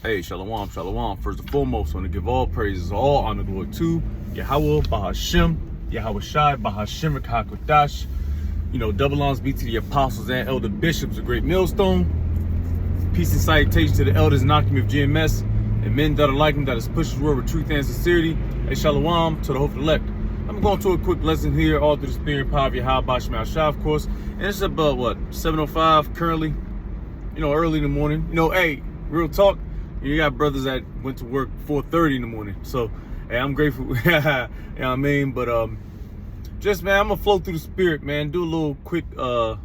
Hey, shalom, shalom. First and foremost, I want to give all praises, all honor, glory to Yahweh, Bahashem, Yahweh Shai, Bahashem, Hakodash. You know, double honors be to the apostles and elder bishops, a great millstone. Peace and salutation to the elders and Akim of GMS, and men that are like them, that is pushing word with truth and sincerity. Hey, shalom to the hopeful elect. I'm going to a quick lesson here, all through the spirit and power of Yahweh, Bahashem, Shai, of course. And it's about, what, 7:05 currently? You know, early in the morning. You know, hey, real talk. You got brothers that went to work 4:30 in the morning. So, hey, I'm grateful. You know what I mean? But, just, man, I'm going to flow through the spirit, man. Do a little quick, you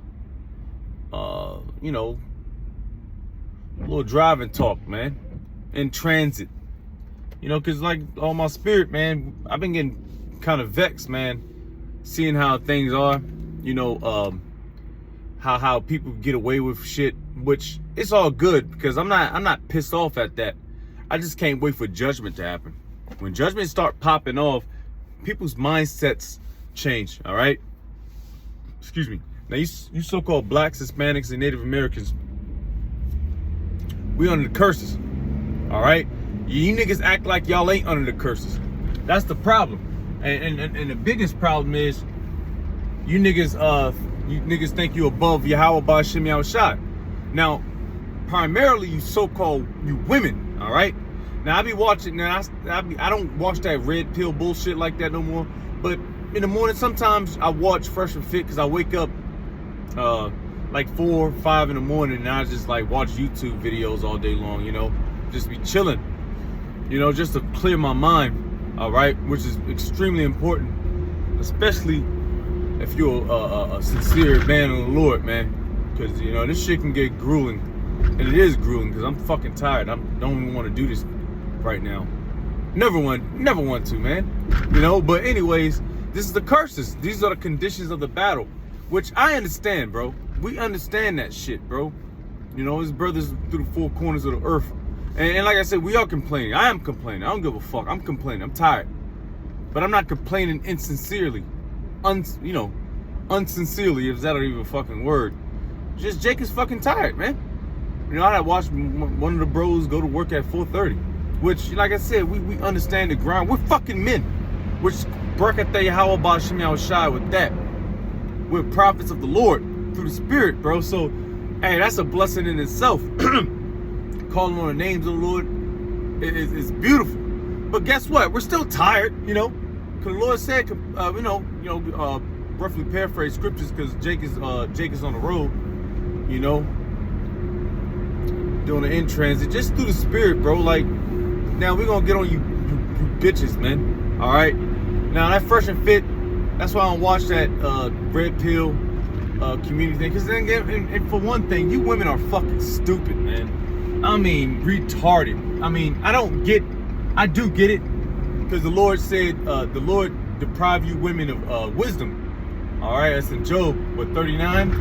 know, a little driving talk, man. In transit. You know, because, like, on my spirit, man, I've been getting kind of vexed, man. Seeing how things are. You know, how people get away with shit, which it's all good because I'm not pissed off at that. I just can't wait for judgment to happen. When judgment start popping off, people's mindsets change. All right. Excuse me. Now you so-called blacks, Hispanics, and Native Americans, we under the curses. All right. You niggas act like y'all ain't under the curses. That's the problem. And the biggest problem is you niggas think you above Yahweh Bahashem Yahweh Shai. Now, primarily you so-called you women, all right? Now I be watching. Now I don't watch that red pill bullshit like that no more. But in the morning, sometimes I watch Fresh and Fit because I wake up like 4 or 5 in the morning and I just like watch YouTube videos all day long. You know, just be chilling. You know, just to clear my mind, all right, which is extremely important, especially if you're a sincere man of the Lord, man. Because, you know, this shit can get grueling. And it is grueling because I'm fucking tired. I don't even want to do this right now. Never want to, man. You know, but anyways, this is the curses. These are the conditions of the battle. Which I understand, bro. We understand that shit, bro. You know, his brothers through the 4 corners of the earth. And like I said, we are complaining. I am complaining. I don't give a fuck. I'm complaining. I'm tired. But I'm not complaining insincerely. You know, unsincerely, if that even a fucking word. Just Jake is fucking tired, man. You know, I had watched one of the bros go to work at 4:30, which, like I said, we understand the grind. We're fucking men. We're Barakatah Yahweh Bahashem Yahweh Shai with that. We're prophets of the Lord through the Spirit, bro. So, hey, that's a blessing in itself. Calling on the names of the Lord is beautiful. But guess what? We're still tired, you know. Because the Lord said, roughly paraphrase scriptures, because Jake is on the road, you know, doing the in transit, just through the spirit, bro. Like, now we're gonna get on you bitches, man. All right. Now that Fresh and Fit, that's why I don't watch that red pill community thing. Because then again, and for one thing, you women are fucking stupid, man. I mean, retarded. I mean, I do get it. Because the Lord said, the Lord deprive you women of wisdom. All right, that's in Job, 39?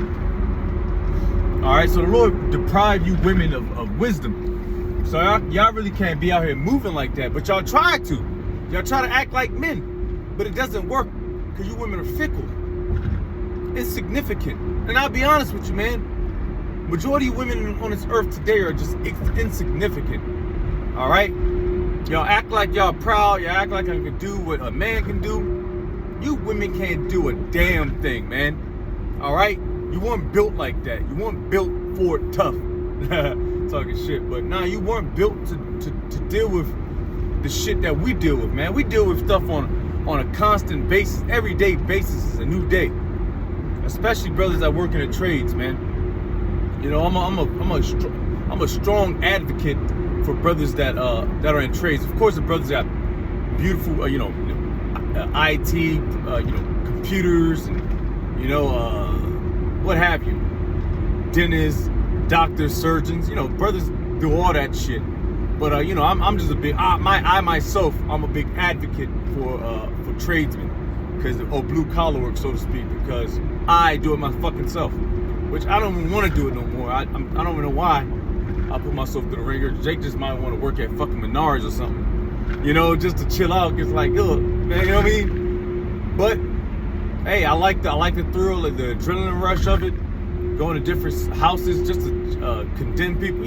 All right, so the Lord deprive you women of wisdom. So y'all really can't be out here moving like that. But y'all try to. Y'all try to act like men. But it doesn't work because you women are fickle. Insignificant. And I'll be honest with you, man. Majority of women on this earth today are just insignificant. All right? Y'all act like y'all proud. Y'all act like I can do what a man can do. You women can't do a damn thing, man. All right? You weren't built like that. You weren't built for it tough. Talking shit. But nah, you weren't built to deal with the shit that we deal with, man. We deal with stuff on a constant basis. Everyday basis is a new day. Especially brothers that work in the trades, man. You know, I'm a strong advocate for brothers that are in trades. Of course, the brothers got beautiful, IT, computers, and, what have you, dentists, doctors, surgeons. You know, brothers do all that shit. But I'm just a big I'm a big advocate for tradesmen, or blue collar work, so to speak, because I do it my fucking self, which I don't even want to do it no more. I don't even know why. I put myself through the ringer. Jake just might want to work at fucking Menards or something, just to chill out. It's like, ugh, man, you know what I mean? But hey, I like the thrill, the adrenaline rush of it. Going to different houses just to condemn people,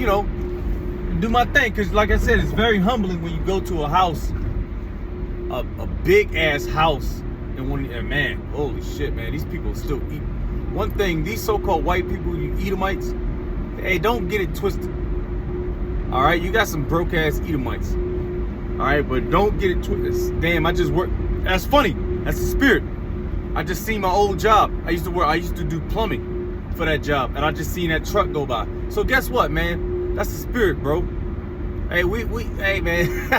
do my thing, because like I said, it's very humbling when you go to a house, a big ass house, and man, holy shit, man, these people still eat. One thing, these so-called white people, you Edomites, hey, don't get it twisted. All right, you got some broke ass Edomites. All right, but don't get it twisted. Damn, I just work. That's funny. That's the spirit. I just seen my old job. I used to do plumbing for that job, and I just seen that truck go by. So guess what, man? That's the spirit, bro. Hey, hey, man.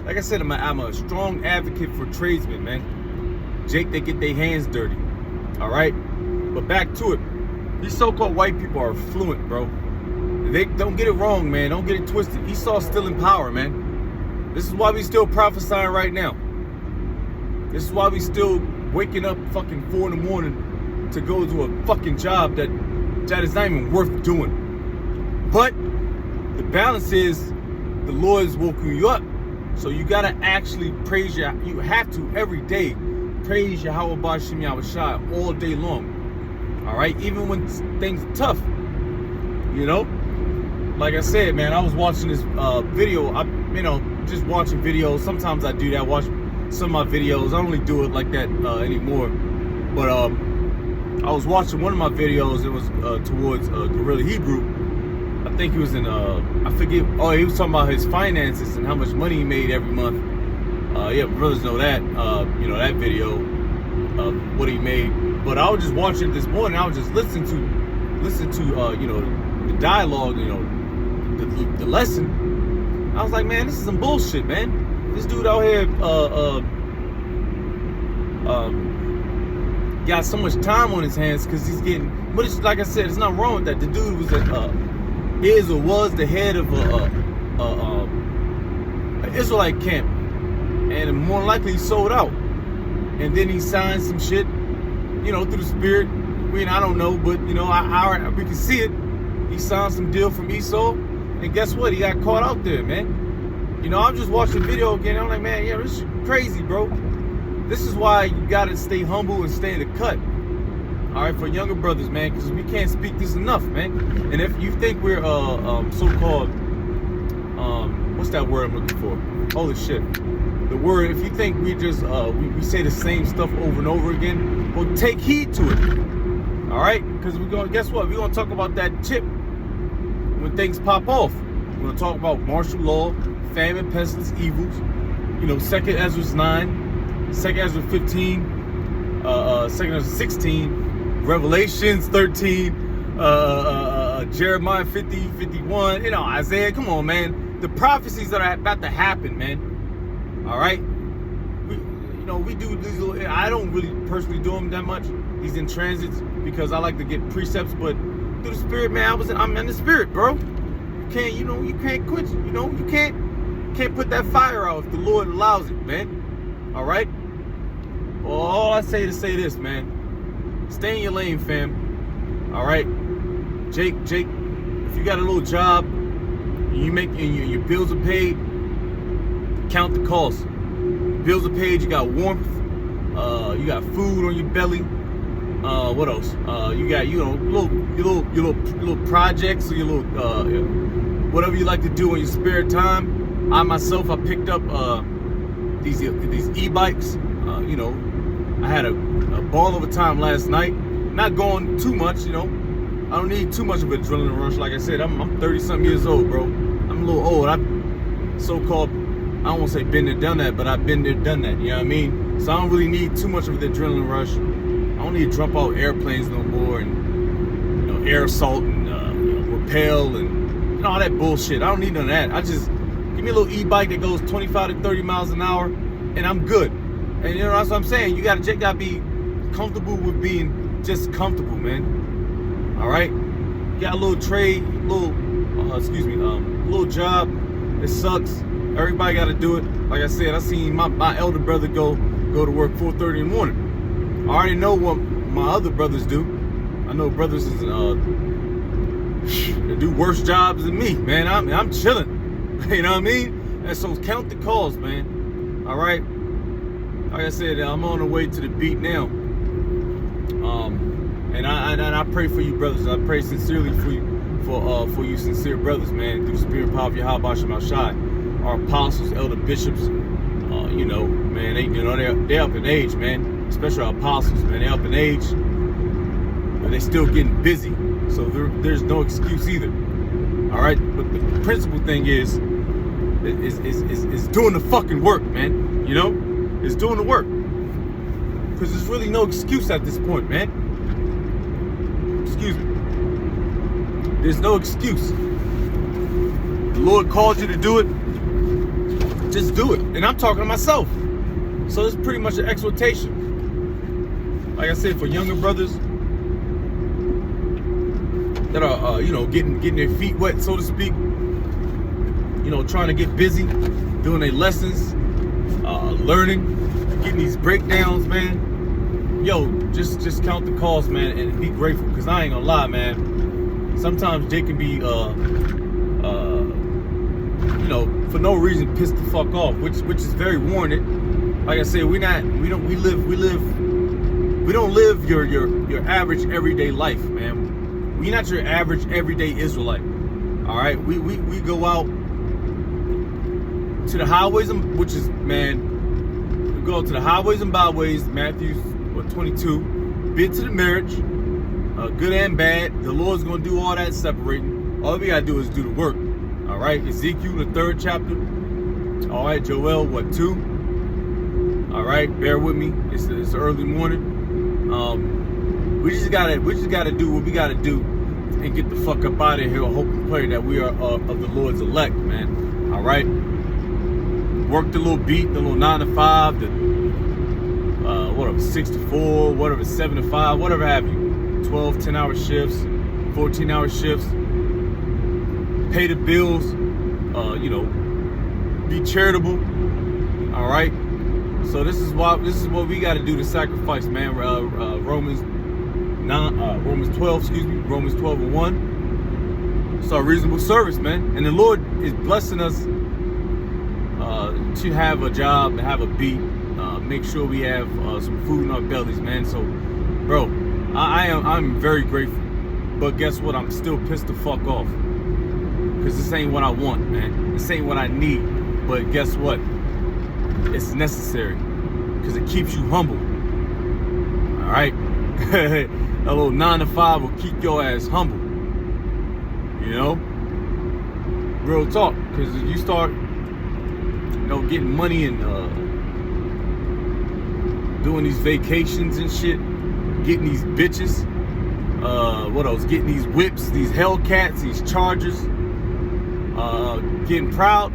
Like I said, I'm a strong advocate for tradesmen, man. Jake, they get their hands dirty. All right, but back to it. These so-called white people are fluent, bro. They don't get it wrong, man. Don't get it twisted. Esau's still in power, man. This is why we still prophesying right now. This is why we still waking up fucking 4 in the morning to go to a fucking job that is not even worth doing. But the balance is the Lord is woken you up. So you gotta actually praise you have to every day praise Yahweh B'Shem Yahushua all day long. All right, even when things are tough, you know. Like I said, man, I was watching this video. Just watching videos. Sometimes I do that. Watch some of my videos. I don't really do it like that anymore. But I was watching one of my videos. It was towards Gorilla Hebrew. I think he was in I forget. Oh, he was talking about his finances and how much money he made every month. Yeah, brothers know that. That video of what he made. But I was just watching it this morning. I was just listening to the dialogue, the lesson. I was like, man, this is some bullshit, man. This dude out here got so much time on his hands because he's getting. But it's like I said, it's not wrong with that. The dude was was the head of an Israelite camp, and more likely he sold out, and then he signed some shit, through the spirit. I don't know, but we can see it. He signed some deal from Esau, and guess what? He got caught out there, man. I'm just watching the video again. I'm like, man, yeah, this is crazy, bro. This is why you gotta stay humble and stay in the cut. All right, for younger brothers, man, because we can't speak this enough, man. And if you think we're so-called what's that word I'm looking for? Holy shit. The word, if you think we just we say the same stuff over and over again, well, take heed to it. All right, because guess what? We're gonna talk about that chip when things pop off. We're gonna talk about martial law, famine, pestilence, evils. 2nd Ezra 9, 2nd Ezra 15, 2nd Ezra 16, Revelations 13, Jeremiah 50, 51. Isaiah. Come on, man. The prophecies that are about to happen, man. All right. We do these little. I don't really personally do them that much. These in transits because I like to get precepts, but through the spirit, man, I'm in the spirit, bro. You can't, you can't quit. You can't put that fire out if the Lord allows it, man. All right. Well, all I say to say this, man. Stay in your lane, fam. All right. Jake, if you got a little job, your bills are paid, count the cost. Bills are paid, you got warmth, you got food on your belly. What else? You got your little projects or your little whatever you like to do in your spare time. I myself, I picked up these e-bikes. I had a ball of a time last night. Not going too much, I don't need too much of an adrenaline rush. Like I said, I'm 30-something years old, bro. I'm a little old. I'm so-called, I don't want to say been there, done that, but I've been there, done that. You know what I mean? So I don't really need too much of the adrenaline rush. I don't need to jump out airplanes no more and air assault and rappel and all that bullshit. I don't need none of that. I just give me a little e-bike that goes 25 to 30 miles an hour and I'm good. And that's what I'm saying. You gotta be comfortable with being just comfortable, man. All right. You got a little trade, little job. It sucks. Everybody got to do it. Like I said, I seen my elder brother go to work 4:30 in the morning. I already know what my other brothers do. I know brothers they do worse jobs than me, man. I'm chilling. You know what I mean? And so count the calls, man. All right. Like I said, I'm on the way to the beat now. And I pray for you, brothers. I pray sincerely for you for you sincere brothers, man, through the spirit and power of Yahweh Shem Shai. Our apostles, elder bishops, man, they're up in age, man. Especially our apostles, man, they're up in age, but they're still getting busy. So there's no excuse either. All right, but the principal thing is doing the fucking work, man. It's doing the work, because there's really no excuse at this point, man. Excuse me. There's no excuse. The Lord called you to do it. Just do it. And I'm talking to myself. So it's pretty much an exhortation. Like I said, for younger brothers that are, getting their feet wet, so to speak. Trying to get busy, doing their lessons, learning, getting these breakdowns, man. Yo, just count the cost, man, and be grateful. Because I ain't gonna lie, man. Sometimes Jake can be, for no reason pissed the fuck off, which is very warranted. Like I said, we don't live your average everyday life, man. We're not your average everyday Israelite. All right, we go out to the highways, which is, man, we go to the highways and byways, Matthew 22, bid to the marriage, good and bad. The Lord's gonna do all that separating. All we gotta do is do the work. All right, Ezekiel, the 3rd chapter. All right, Joel, 2? All right, bear with me. It's early morning. We just gotta do what we gotta do and get the fuck up out of here. Hope and pray that we are of the Lord's elect, man. All right. Work the little beat, the little 9 to 5, the 6 to 4, whatever, 7 to 5, whatever have you. 12, 10-hour shifts, 14-hour shifts. Pay the bills. Be charitable. All right. So this is what we got to do to sacrifice, man. Romans 12, Romans 12:1. It's our reasonable service, man. And the Lord is blessing us to have a job, to have a beat, make sure we have some food in our bellies, man. So, bro, I'm very grateful. But guess what? I'm still pissed the fuck off, because this ain't what I want, man. This ain't what I need. But guess what? It's necessary, because it keeps you humble. All right. A little 9 to 5 will keep your ass humble. Real talk. Because if you start, getting money and doing these vacations and shit, getting these bitches, what else? Getting these whips, these Hellcats, these Chargers, getting proud,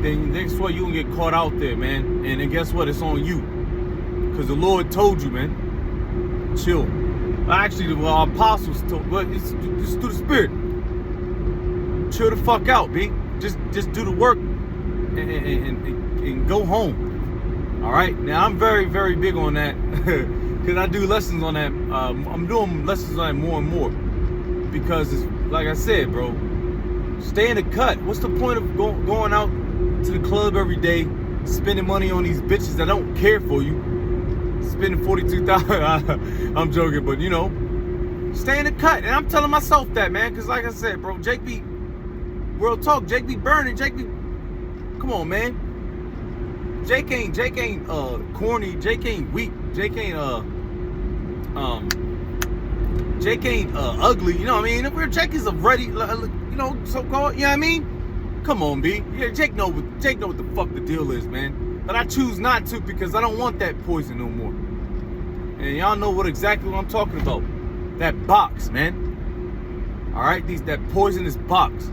then guess what? You gonna get caught out there, man. And then guess what? It's on you. Because the Lord told you, man. Chill. Actually, our apostles told, but it's just through the Spirit. Chill the fuck out, B. Just do the work and go home. All right. Now I'm very, very big on that, because I do lessons on that. I'm doing lessons on that more and more, because it's like I said, bro. Stay in the cut. What's the point of going out to the club every day, spending money on these bitches that don't care for you? Spending $42,000. I'm joking, but stay in the cut. And I'm telling myself that, man, because like I said, bro, Jake be real talk. Jake be burning. Jake be, come on, man. Jake ain't corny. Jake ain't weak. Jake ain't ugly. You know what I mean? Jake is a ready, so-called. You know what I mean? Come on, B. Yeah, Jake know what the fuck the deal is, man. But I choose not to, because I don't want that poison no more. And y'all know exactly what I'm talking about. That box, man. All right, that poisonous box.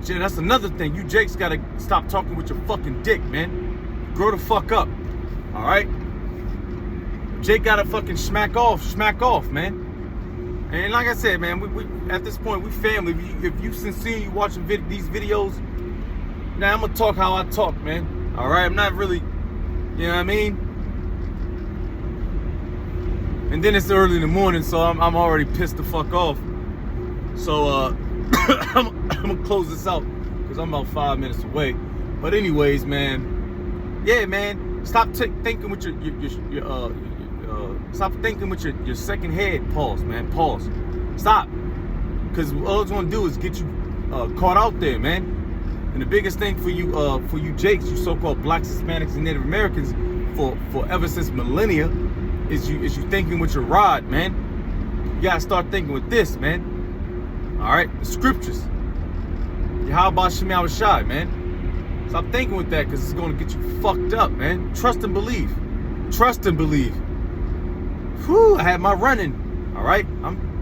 Shit, that's another thing. You Jakes gotta stop talking with your fucking dick, man. Grow the fuck up. All right. Jake gotta fucking smack off, man. And like I said, man, we at this point we family. If you sincere, you watching these videos. Now I'm gonna talk how I talk, man. All right, I'm not really, you know what I mean? And then it's early in the morning, so I'm already pissed the fuck off. So I'm gonna close this out, because I'm about 5 minutes away. But anyways, man, yeah, man, stop thinking with your stop thinking with your second head. Pause, man. Pause. Stop. Because all it's gonna do is get you caught out there, man. And the biggest thing for you Jakes, you so-called blacks, Hispanics, and Native Americans, for ever since millennia, is you thinking with your rod, man. You gotta start thinking with this, man. All right, the scriptures. How about Shema Shai, man? Stop thinking with that, because it's gonna get you fucked up, man. Trust and believe. Trust and believe. Whew, I had my running. All right, I'm,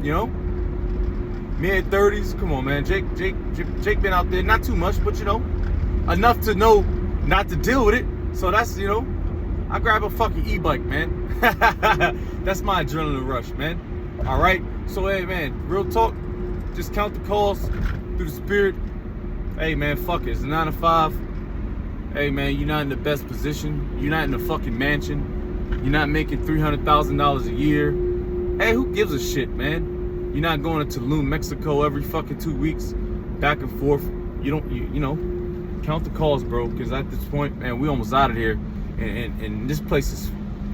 mid-30s. Come on, man. Jake been out there, not too much, but enough to know not to deal with it. So that's, I grab a fucking e-bike, man. That's my adrenaline rush, man. All right. So, hey, man, real talk. Just count the calls through the spirit. Hey, man, fuck it. It's a 9 to 5. Hey, man, you're not in the best position. You're not in the fucking mansion. You're not making $300,000 a year. Hey, who gives a shit, man? You're not going to Tulum, Mexico every fucking 2 weeks, back and forth. You count the calls, bro. Because at this point, man, we almost out of here, and this place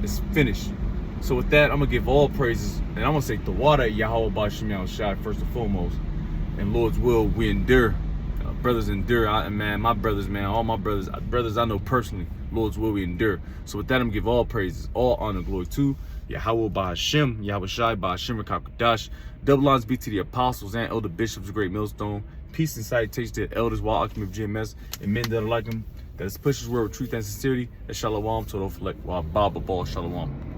is finished. So with that, I'm gonna give all praises, and I'm gonna say the water Yahweh Bashim Yahweh Shai first and foremost. And Lord's will, we endure. Brothers endure. My brothers, man, all my brothers I know personally. Lord's will, we endure. So with that, I'm gonna give all praises, all honor, glory to Yahweh Bashim, Yahweh Shai Bashim Rakakadash. Double lines be to the apostles and elder bishops of Great Millstone. Peace and salutation to the elders, while Akim of GMS, and men that are like them, that is pushes word with truth and sincerity. That Shalom to the Flek, while Baba Ball Shalom.